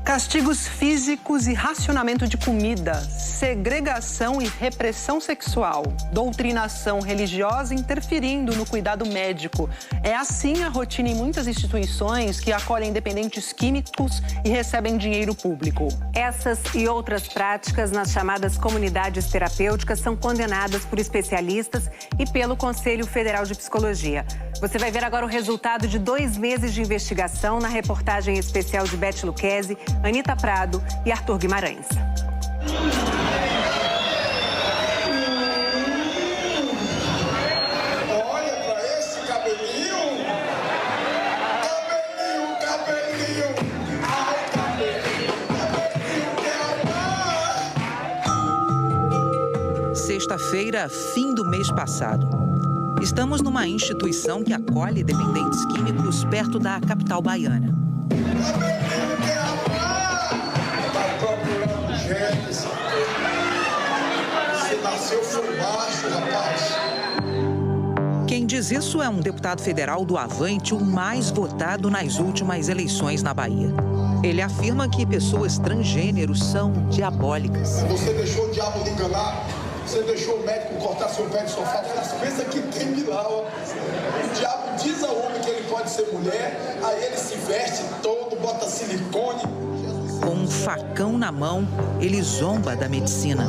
Castigos físicos e racionamento de comida, segregação e repressão sexual, doutrinação religiosa interferindo no cuidado médico. É assim a rotina em muitas instituições que acolhem dependentes químicos e recebem dinheiro público. Essas e outras práticas nas chamadas comunidades terapêuticas são condenadas por especialistas e pelo Conselho Federal de Psicologia. Você vai ver agora o resultado de 2 meses de investigação na reportagem especial de Beth Lucchesi, Anita Prado e Arthur Guimarães. Olha pra esse cabelinho! Cabelinho! Ai, cabelinho que amar! Sexta-feira, fim do mês passado. Estamos numa instituição que acolhe dependentes químicos perto da capital baiana. Cabelinho que amar! Tá procurando gente. Você nasceu foi baixo, rapaz. Quem diz isso é um deputado federal do Avante, o mais votado nas últimas eleições na Bahia. Ele afirma que pessoas transgêneros são diabólicas. Você deixou o diabo lhe enganar? Você deixou o médico cortar seu pé de sofá? Pensa que tem de lá, ó. O diabo diz ao homem que ele pode ser mulher, aí ele se veste todo, bota silicone. Com um facão na mão, ele zomba da medicina.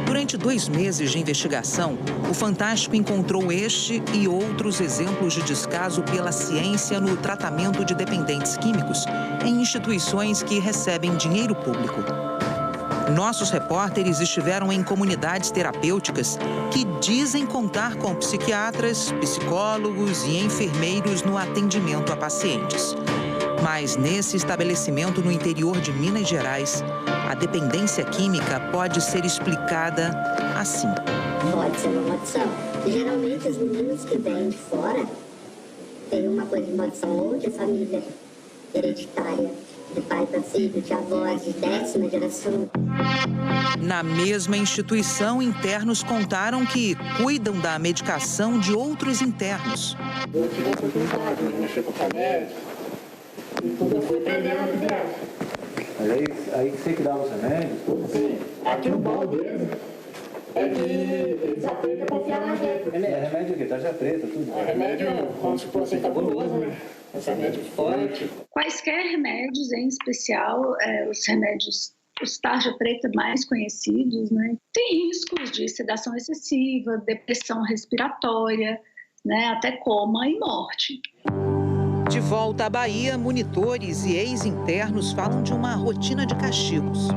Durante 2 meses de investigação, o Fantástico encontrou este e outros exemplos de descaso pela ciência no tratamento de dependentes químicos em instituições que recebem dinheiro público. Nossos repórteres estiveram em comunidades terapêuticas que dizem contar com psiquiatras, psicólogos e enfermeiros no atendimento a pacientes. Mas nesse estabelecimento no interior de Minas Gerais, a dependência química pode ser explicada assim. Pode ser uma maldição. Geralmente os meninos que vêm de fora têm uma coisa de maldição ou de família hereditária, de pai para filho, de avós, de 10ª geração. Na mesma instituição, internos contaram que cuidam da medicação de outros internos. Eu tive a oportunidade de mexer com o médico e tudo eu fui aprendendo direto. Mas aí você que dava os remédios? Sim, aqui o bom deles é que eles aprendem a confiar na gente. É remédio o quê? Tarja preta, tudo? É remédio, como se fosse cabuloso, né? Esse remédio forte. Quaisquer remédios, em especial os remédios, os tarja preta mais conhecidos, né? Tem riscos de sedação excessiva, depressão respiratória, né? Até coma e morte. De volta à Bahia, monitores e ex-internos falam de uma rotina de castigos.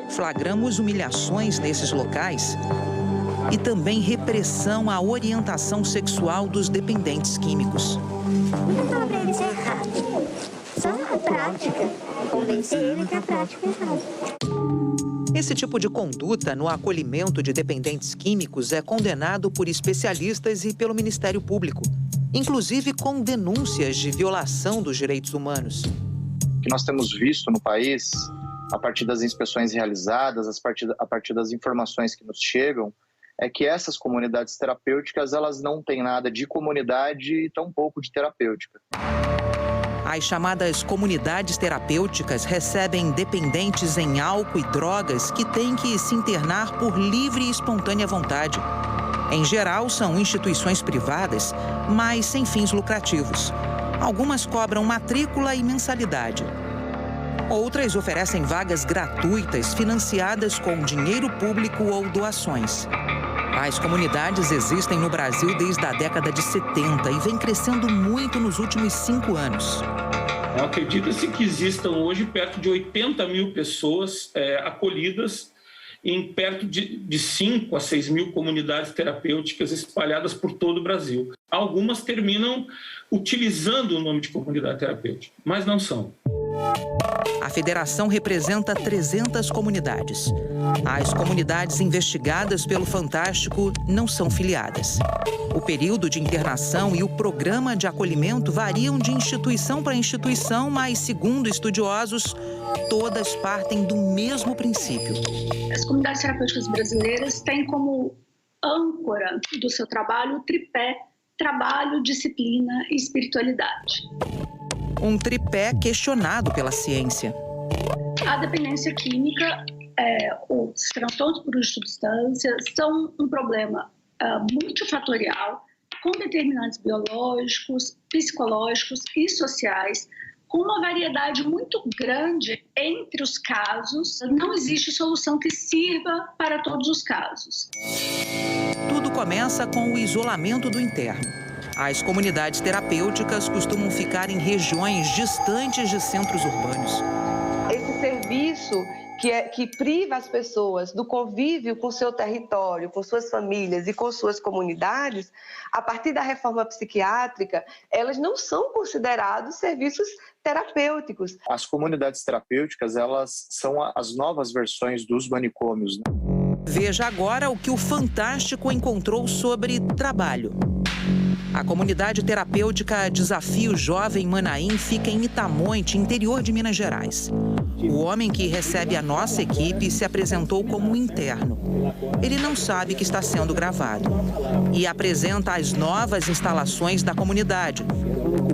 Flagramos humilhações nesses locais e também repressão à orientação sexual dos dependentes químicos. Não fala pra eles errado. Só a prática. Convencer ele que a prática é errada. Esse tipo de conduta no acolhimento de dependentes químicos é condenado por especialistas e pelo Ministério Público, inclusive com denúncias de violação dos direitos humanos. O que nós temos visto no país, a partir das inspeções realizadas, a partir das informações que nos chegam, é que essas comunidades terapêuticas, elas não têm nada de comunidade e tampouco de terapêutica. As chamadas comunidades terapêuticas recebem dependentes em álcool e drogas que têm que se internar por livre e espontânea vontade. Em geral, são instituições privadas, mas sem fins lucrativos. Algumas cobram matrícula e mensalidade. Outras oferecem vagas gratuitas financiadas com dinheiro público ou doações. As comunidades existem no Brasil desde a década de 70 e vem crescendo muito nos últimos 5 anos. Acredita-se que existam hoje perto de 80 mil pessoas acolhidas em perto de 5 a 6 mil comunidades terapêuticas espalhadas por todo o Brasil. Algumas terminam utilizando o nome de comunidade terapêutica, mas não são. A federação representa 300 comunidades. As comunidades investigadas pelo Fantástico não são filiadas. O período de internação e o programa de acolhimento variam de instituição para instituição, mas, segundo estudiosos, todas partem do mesmo princípio. As comunidades terapêuticas brasileiras têm como âncora do seu trabalho o tripé trabalho, disciplina e espiritualidade. Um tripé questionado pela ciência. A dependência química, os transtornos por uso de substâncias são um problema multifatorial, com determinantes biológicos, psicológicos e sociais, com uma variedade muito grande entre os casos. Não existe solução que sirva para todos os casos. Tudo começa com o isolamento do interno. As comunidades terapêuticas costumam ficar em regiões distantes de centros urbanos. Esse serviço que priva as pessoas do convívio com seu território, com suas famílias e com suas comunidades, a partir da reforma psiquiátrica, elas não são considerados serviços terapêuticos. As comunidades terapêuticas, elas são as novas versões dos manicômios, né? Veja agora o que o Fantástico encontrou sobre trabalho. A comunidade terapêutica Desafio Jovem Manaim fica em Itamonte, interior de Minas Gerais. O homem que recebe a nossa equipe se apresentou como interno. Ele não sabe que está sendo gravado e apresenta as novas instalações da comunidade.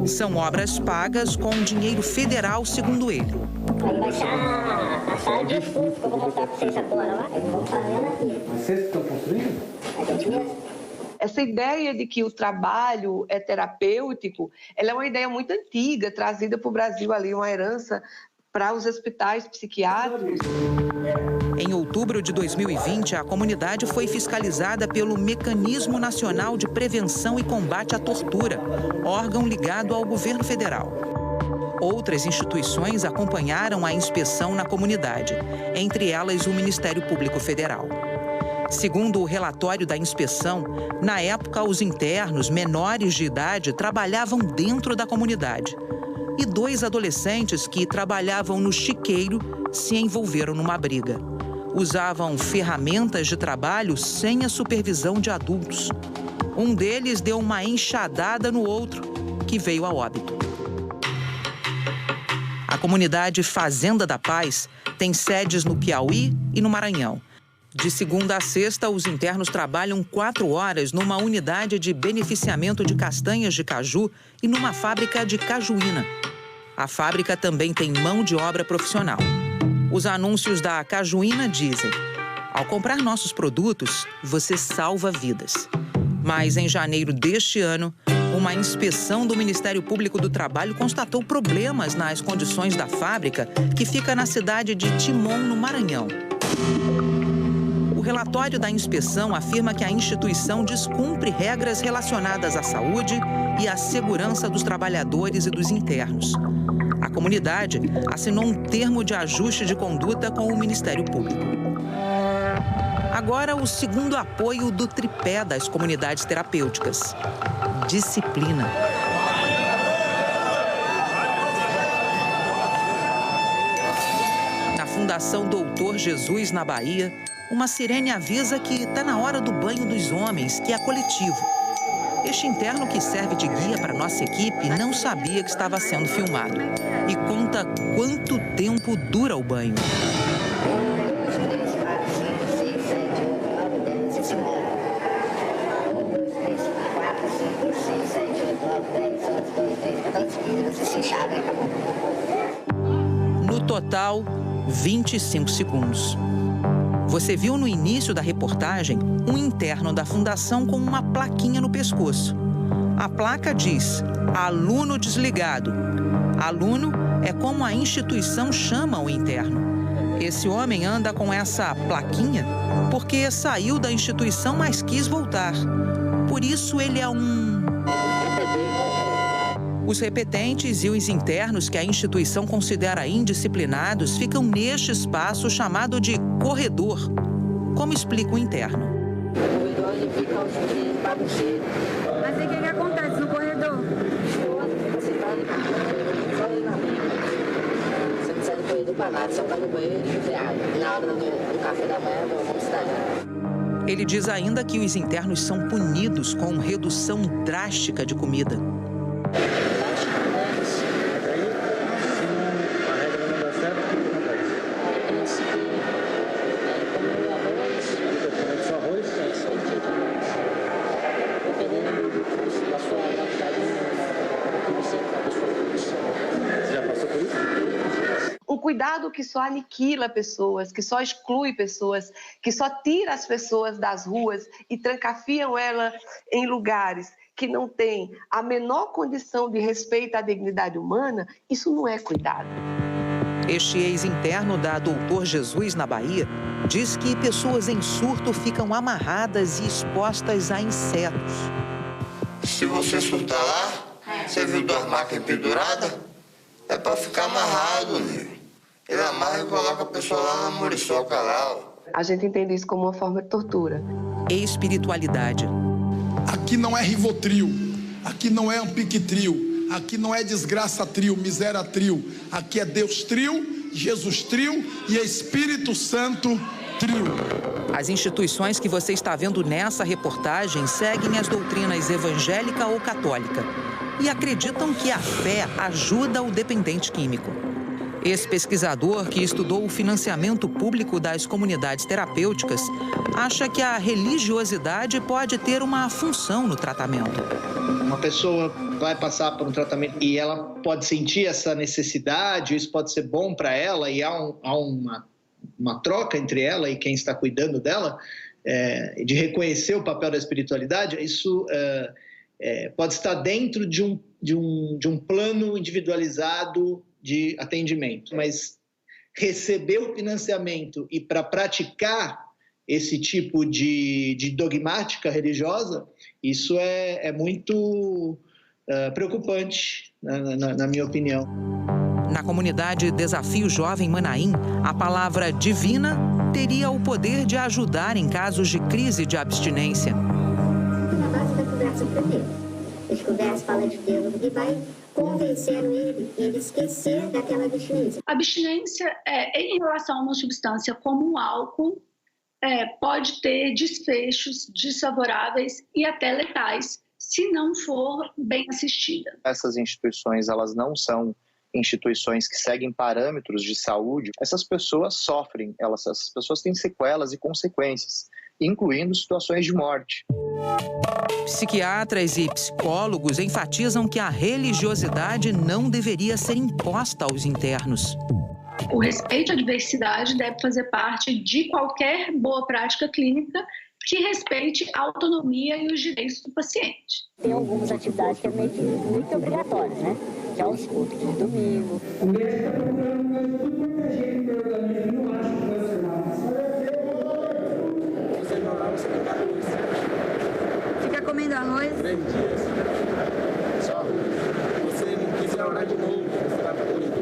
São obras pagas com dinheiro federal, segundo ele. Vai baixar a sala de estudo que eu vou mostrar para vocês agora lá. Eu vou fazendo aqui. Vocês estão construindo? A gente mesmo. Essa ideia de que o trabalho é terapêutico, ela é uma ideia muito antiga, trazida para o Brasil ali, uma herança para os hospitais psiquiátricos. Em outubro de 2020, a comunidade foi fiscalizada pelo Mecanismo Nacional de Prevenção e Combate à Tortura, órgão ligado ao governo federal. Outras instituições acompanharam a inspeção na comunidade, entre elas o Ministério Público Federal. Segundo o relatório da inspeção, na época os internos menores de idade trabalhavam dentro da comunidade. E 2 adolescentes que trabalhavam no chiqueiro se envolveram numa briga. Usavam ferramentas de trabalho sem a supervisão de adultos. Um deles deu uma enxadada no outro, que veio a óbito. A comunidade Fazenda da Paz tem sedes no Piauí e no Maranhão. De segunda a sexta, os internos trabalham 4 horas numa unidade de beneficiamento de castanhas de caju e numa fábrica de cajuína. A fábrica também tem mão de obra profissional. Os anúncios da cajuína dizem: ao comprar nossos produtos, você salva vidas. Mas em janeiro deste ano, uma inspeção do Ministério Público do Trabalho constatou problemas nas condições da fábrica, que fica na cidade de Timon, no Maranhão. O relatório da inspeção afirma que a instituição descumpre regras relacionadas à saúde e à segurança dos trabalhadores e dos internos. A comunidade assinou um termo de ajuste de conduta com o Ministério Público. Agora, o segundo apoio do tripé das comunidades terapêuticas: disciplina. Na Fundação Doutor Jesus, na Bahia, uma sirene avisa que está na hora do banho dos homens, que é coletivo. Este interno que serve de guia para nossa equipe não sabia que estava sendo filmado e conta quanto tempo dura o banho. No total, 25 segundos. Você viu no início da reportagem um interno da fundação com uma plaquinha no pescoço. A placa diz: aluno desligado. Aluno é como a instituição chama o interno. Esse homem anda com essa plaquinha porque saiu da instituição, mas quis voltar. Por isso ele é Os repetentes e os internos que a instituição considera indisciplinados ficam neste espaço chamado de corredor. Como explica o interno? Mas o que acontece no corredor? para nada, só para no banheiro e fazer água. E na hora do café da manhã, vamos estar. Ele diz ainda que os internos são punidos com redução drástica de comida. O cuidado que só aniquila pessoas, que só exclui pessoas, que só tira as pessoas das ruas e trancafiam elas em lugares que não têm a menor condição de respeito à dignidade humana, isso não é cuidado. Este ex-interno da Doutor Jesus, na Bahia, diz que pessoas em surto ficam amarradas e expostas a insetos. Se você surtar lá, você viu 2 máquinas penduradas? É para ficar amarrado, né? Ele amarra e coloca a pessoa lá na muriçoca lá. A gente entende isso como uma forma de tortura. Espiritualidade. Aqui não é Rivotril, aqui não é Ampiquetril, aqui não é Desgraça Tril, Miséria Tril. Aqui é Deus Tril, Jesus Tril e Espírito Santo Tril. As instituições que você está vendo nessa reportagem seguem as doutrinas evangélica ou católica e acreditam que a fé ajuda o dependente químico. Esse pesquisador, que estudou o financiamento público das comunidades terapêuticas, acha que a religiosidade pode ter uma função no tratamento. Uma pessoa vai passar por um tratamento e ela pode sentir essa necessidade, isso pode ser bom para ela e há uma troca entre ela e quem está cuidando dela, de reconhecer o papel da espiritualidade, isso pode estar dentro de um plano individualizado de atendimento, mas receber o financiamento e para praticar esse tipo de dogmática religiosa, isso é muito preocupante, na minha opinião. Na comunidade Desafio Jovem Manaim, a palavra divina teria o poder de ajudar em casos de crise de abstinência. Na base da conversa primeiro. Eles conversam, falam de Deus e vai convencendo ele esquecer daquela abstinência. A abstinência, em relação a uma substância como o álcool, pode ter desfechos desfavoráveis e até letais, se não for bem assistida. Essas instituições, elas não são instituições que seguem parâmetros de saúde. Essas pessoas sofrem, essas pessoas têm sequelas e consequências, incluindo situações de morte. Psiquiatras e psicólogos enfatizam que a religiosidade não deveria ser imposta aos internos. O respeito à diversidade deve fazer parte de qualquer boa prática clínica que respeite a autonomia e os direitos do paciente. Tem algumas atividades que é meio que muito obrigatórias, né? Que é os cultos de domingo. O médico está procurando um médico tudo proteger o organismo, não acha que vai ser mais. Você não lá, você fica arroz. Fica comendo arroz? 3 dias. Só. Você não quiser orar de novo, você vai para corredor.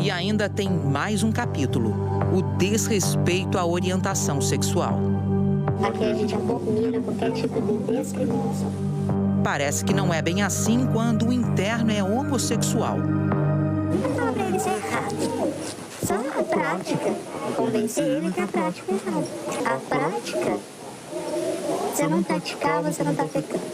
E ainda tem mais um capítulo: o desrespeito à orientação sexual. Aqui a gente abomina qualquer tipo de discriminação. Parece que não é bem assim quando o interno é homossexual. Não fala pra ele isso é errado. Só a prática. Convencer ele que a prática é errada. A prática, se não praticar, você não tá pecando.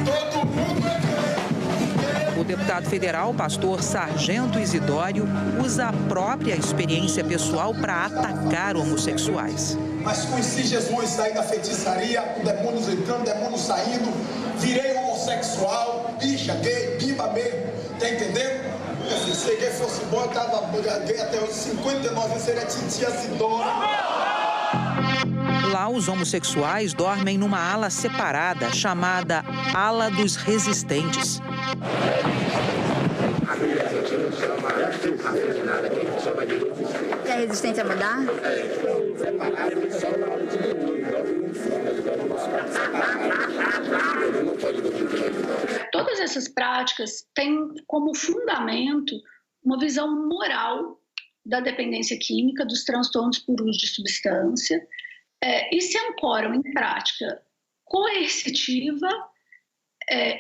Todo mundo é O deputado federal, pastor Sargento Isidório, usa a própria experiência pessoal para atacar homossexuais. Mas conheci Jesus, saí da feitiçaria, com demônios entrando, demônios saindo, virei homossexual, bicha, gay, bimba mesmo, tá entendendo? Se gay fosse bom, eu tava gay até os 59, seria titia Sidora. Lá, os homossexuais dormem numa ala separada, chamada Ala dos Resistentes. É resistente a mudar? Todas essas práticas têm como fundamento uma visão moral da dependência química, dos transtornos por uso de substância, e se ancoram em prática coercitiva,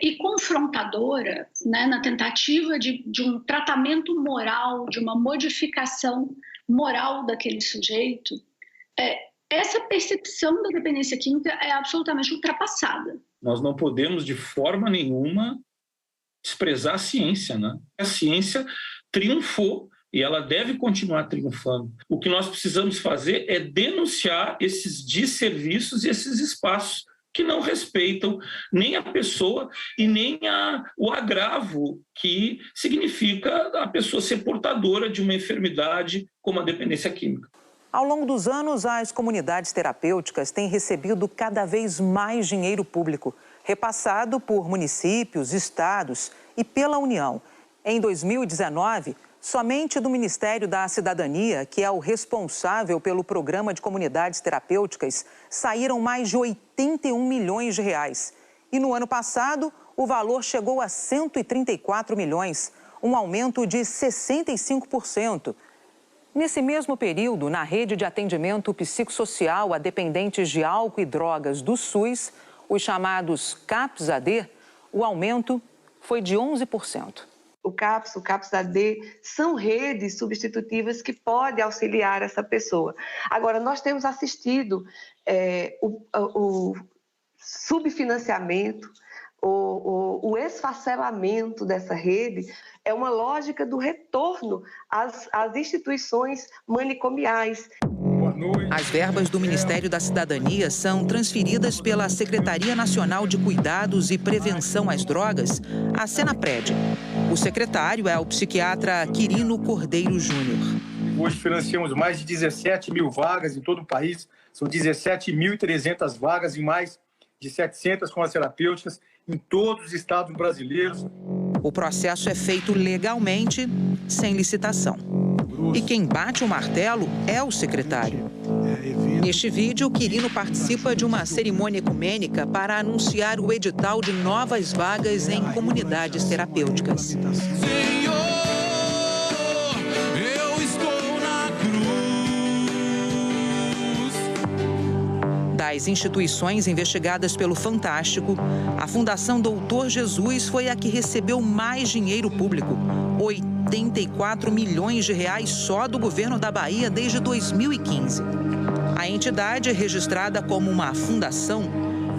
e confrontadora, né, na tentativa de um tratamento moral, de uma modificação moral daquele sujeito, essa percepção da dependência química é absolutamente ultrapassada. Nós não podemos, de forma nenhuma, desprezar a ciência, né? A ciência triunfou e ela deve continuar triunfando. O que nós precisamos fazer é denunciar esses desserviços e esses espaços que não respeitam nem a pessoa e nem o agravo que significa a pessoa ser portadora de uma enfermidade como a dependência química. Ao longo dos anos, as comunidades terapêuticas têm recebido cada vez mais dinheiro público, repassado por municípios, estados e pela União. Em 2019, somente do Ministério da Cidadania, que é o responsável pelo programa de comunidades terapêuticas, saíram mais de 81 milhões de reais. E no ano passado, o valor chegou a 134 milhões, um aumento de 65%. Nesse mesmo período, na rede de atendimento psicossocial a dependentes de álcool e drogas do SUS, os chamados CAPS-AD, o aumento foi de 11%. O CAPS-AD são redes substitutivas que podem auxiliar essa pessoa. Agora, nós temos assistido o subfinanciamento, o esfacelamento dessa rede, é uma lógica do retorno às instituições manicomiais. As verbas do Ministério da Cidadania são transferidas pela Secretaria Nacional de Cuidados e Prevenção às Drogas, a Senapred. O secretário é o psiquiatra Quirino Cordeiro Júnior. Hoje financiamos mais de 17 mil vagas em todo o país. São 17.300 vagas em mais de 700 comunidades terapêuticas em todos os estados brasileiros. O processo é feito legalmente, sem licitação. E quem bate o martelo é o secretário. Neste vídeo, Quirino participa de uma cerimônia ecumênica para anunciar o edital de novas vagas em comunidades terapêuticas. Senhor, eu estou na cruz. Das instituições investigadas pelo Fantástico, a Fundação Doutor Jesus foi a que recebeu mais dinheiro público, 84 milhões de reais só do governo da Bahia desde 2015. A entidade, registrada como uma fundação,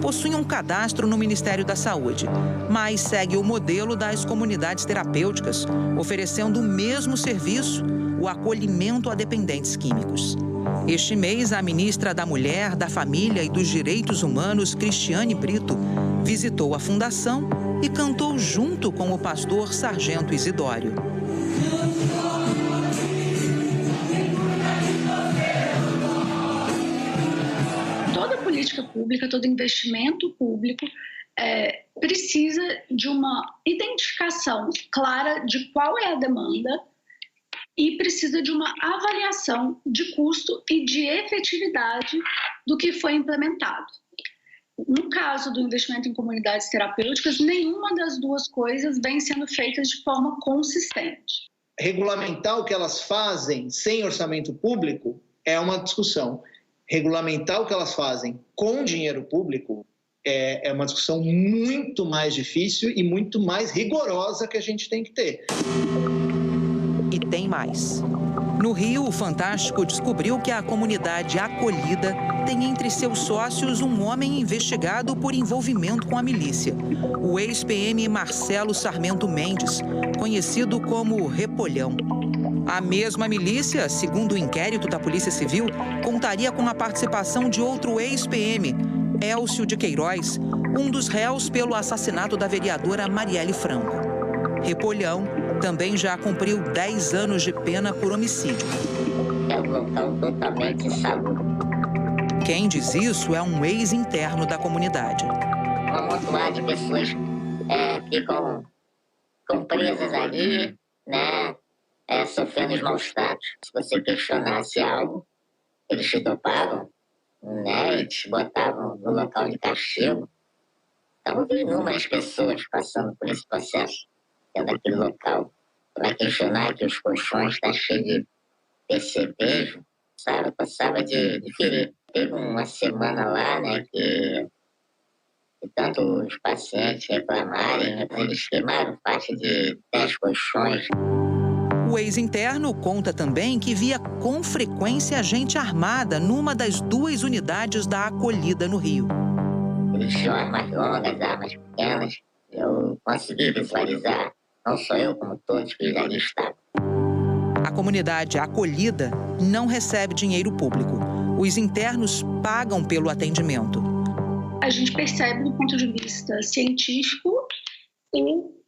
possui um cadastro no Ministério da Saúde, mas segue o modelo das comunidades terapêuticas, oferecendo o mesmo serviço, o acolhimento a dependentes químicos. Este mês, a ministra da Mulher, da Família e dos Direitos Humanos, Cristiane Brito, visitou a fundação e cantou junto com o pastor Sargento Isidório. Toda política pública, todo investimento público precisa de uma identificação clara de qual é a demanda e precisa de uma avaliação de custo e de efetividade do que foi implementado. No caso do investimento em comunidades terapêuticas, nenhuma das duas coisas vem sendo feitas de forma consistente. Regulamentar o que elas fazem sem orçamento público é uma discussão. Regulamentar o que elas fazem com dinheiro público é uma discussão muito mais difícil e muito mais rigorosa que a gente tem que ter. E tem mais. No Rio, o Fantástico descobriu que a comunidade acolhida tem entre seus sócios um homem investigado por envolvimento com a milícia, o ex-PM Marcelo Sarmento Mendes, conhecido como Repolhão. A mesma milícia, segundo o inquérito da Polícia Civil, contaria com a participação de outro ex-PM, Elcio de Queiroz, um dos réus pelo assassinato da vereadora Marielle Franco. Repolhão também já cumpriu 10 anos de pena por homicídio. É um local totalmente insalubre. Quem diz isso é um ex-interno da comunidade. Um amontoado de pessoas ficam presas ali, né, sofrendo os maus tratos. Se você questionasse algo, eles te dopavam, né, e te botavam no local de castigo. Então, vi inúmeras pessoas passando por esse processo dentro daquele local. Vai questionar que os colchões estão cheios de percevejo, sabe? Passava de ferir. Teve uma semana lá, né, que E tanto os pacientes reclamarem, eles queimaram parte de 10 colchões. O ex-interno conta também que via com frequência gente armada numa das 2 unidades da Acolhida no Rio. Eles tinham armas longas, armas pequenas. Eu consegui visualizar, não só eu, como todos que ali estavam. A comunidade Acolhida não recebe dinheiro público. Os internos pagam pelo atendimento. A gente percebe, do ponto de vista científico,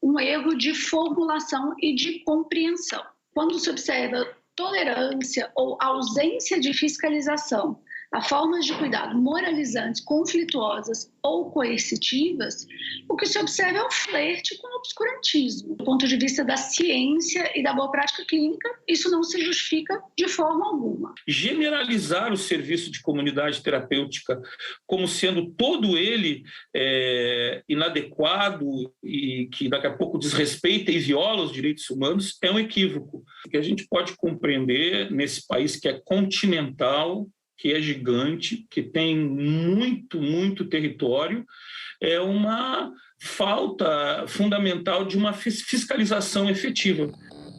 um erro de formulação e de compreensão. Quando se observa tolerância ou ausência de fiscalização a formas de cuidado moralizantes, conflituosas ou coercitivas, o que se observa é um flerte com o obscurantismo. Do ponto de vista da ciência e da boa prática clínica, isso não se justifica de forma alguma. Generalizar o serviço de comunidade terapêutica como sendo todo ele inadequado e que daqui a pouco desrespeita e viola os direitos humanos é um equívoco. O que a gente pode compreender nesse país que é continental, que é gigante, que tem muito território, é uma falta fundamental de uma fiscalização efetiva.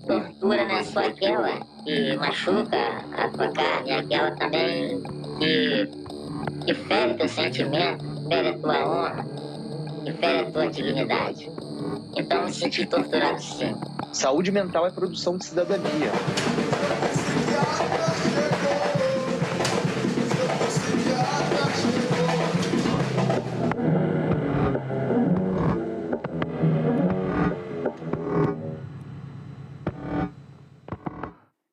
Tortura não é só aquela que machuca a tua carne, aquela também que fere teu sentimento, fere a tua honra, que fere a tua dignidade. Então, me senti torturado, sim. Saúde mental é produção de cidadania.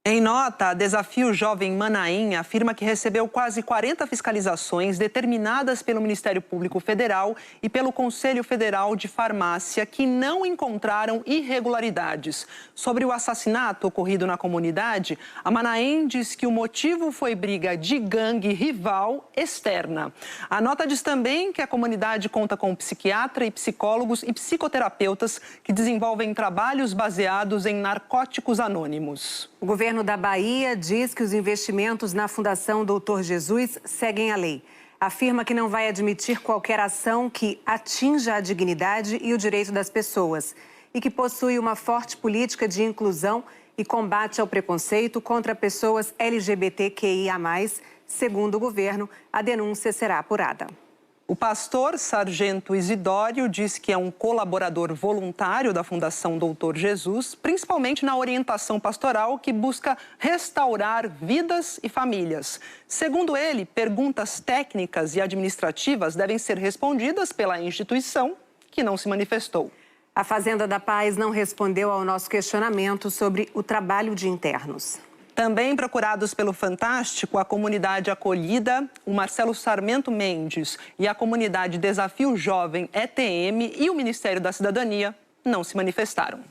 Em nota, a Desafio Jovem Manaim afirma que recebeu quase 40 fiscalizações determinadas pelo Ministério Público Federal e pelo Conselho Federal de Farmácia que não encontraram irregularidades. Sobre o assassinato ocorrido na comunidade, a Manaim diz que o motivo foi briga de gangue rival externa. A nota diz também que a comunidade conta com psiquiatra e psicólogos e psicoterapeutas que desenvolvem trabalhos baseados em narcóticos anônimos. O governo da Bahia diz que os investimentos na Fundação Doutor Jesus seguem a lei. Afirma que não vai admitir qualquer ação que atinja a dignidade e o direito das pessoas e que possui uma forte política de inclusão e combate ao preconceito contra pessoas LGBTQIA+. Segundo o governo, a denúncia será apurada. O pastor Sargento Isidório diz que é um colaborador voluntário da Fundação Doutor Jesus, principalmente na orientação pastoral que busca restaurar vidas e famílias. Segundo ele, perguntas técnicas e administrativas devem ser respondidas pela instituição que não se manifestou. A Fazenda da Paz não respondeu ao nosso questionamento sobre o trabalho de internos. Também procurados pelo Fantástico, a comunidade Acolhida, o Marcelo Sarmento Mendes e a comunidade Desafio Jovem ETM e o Ministério da Cidadania não se manifestaram.